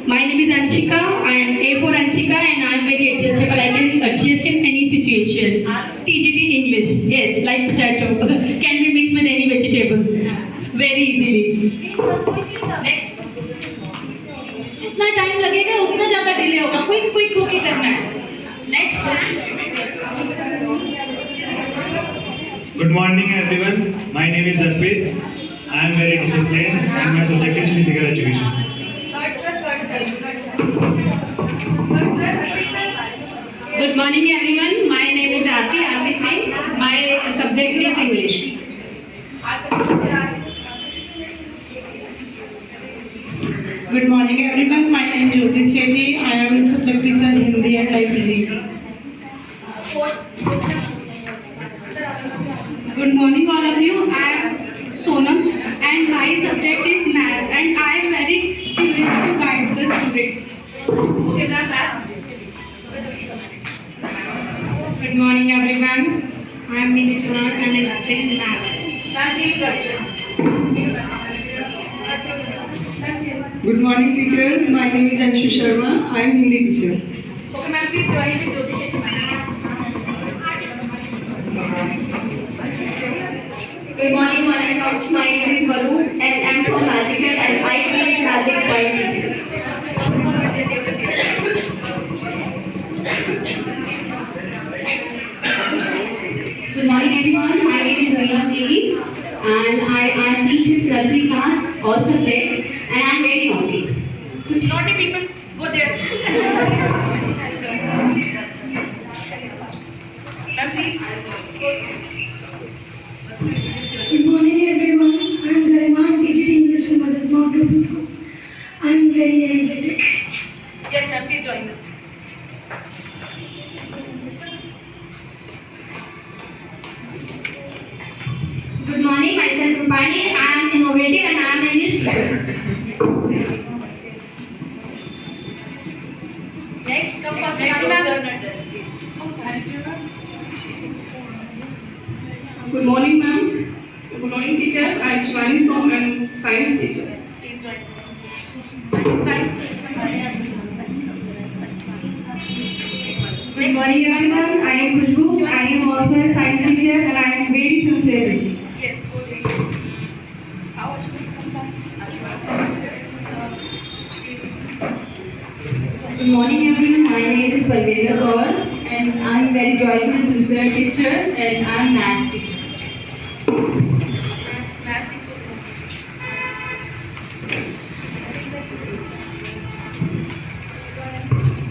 My name is Anshika and A for Anshika and I am very adjustable. I can adjust in any situation. TGT English, yes, like potato. Can be mixed with any vegetables. Very easily. Next. जितना time लगेगा उतना ज़्यादा delay होगा. Quick cookie करना है. Next. Good morning everyone. My name is Arpit. I am very disciplined and my subject is physical education. Good morning everyone. My name is Aarti Singh. My subject is English. Good morning everyone. My name is Jyoti Shetty. I am subject teacher Hindi and Library. Good morning all of you. I am Sonam and my subject is maths and I am very curious to guide the students. Okay, that's Good morning everyone. I am Mini Chunan and I explain maths. Good morning teachers. My name is Anshu Sharma. I am Hindi teacher. Okay, ma'am, please join with Jyoti. Good morning, my name is Valu and I am from Magical and I teach magic by teaching. Good morning everyone. My name is Neelam Devi and I teach this nursery class, all subjects, and I am very naughty. Naughty people, go there. Ma'am, please. Good morning everyone. I am Garima, TGT English and Mothers Mount Open School. I am very energetic. Yes, ma'am, please join us. Good morning, myself Rupani. I am innovative and I am an English teacher. Next, come first, ma'am. Good morning ma'am. Good morning teachers. I am Shivani Som. I am science teacher. Please join. Science. Good morning everyone. I am Khushbu. I am also a science teacher and I am very sincere. Yes, go there. How should we come fast? Good morning everyone. My name is Parveda Kaur and I am very joyful and sincere teacher and I am maths teacher.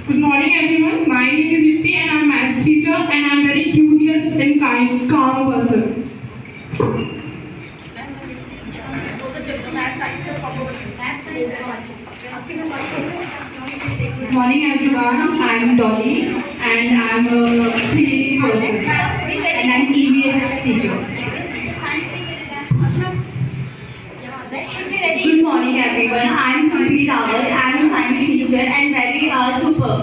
Good morning everyone. My name is Yuti and I am maths teacher and I am very curious and kind, calm person. Good morning everyone. I am Dolly and I am a creative person and I am EVS teacher. Good morning everyone. I am Surbhi Rawal. I am a science teacher and very super.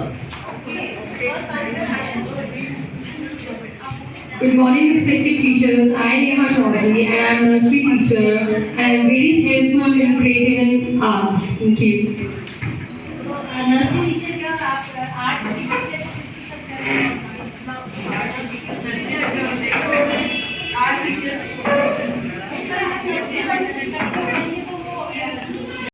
Good morning respected teachers. I am Neha Chaudhary and I am a nursery teacher and I am very helpful in creating arts. Thank you.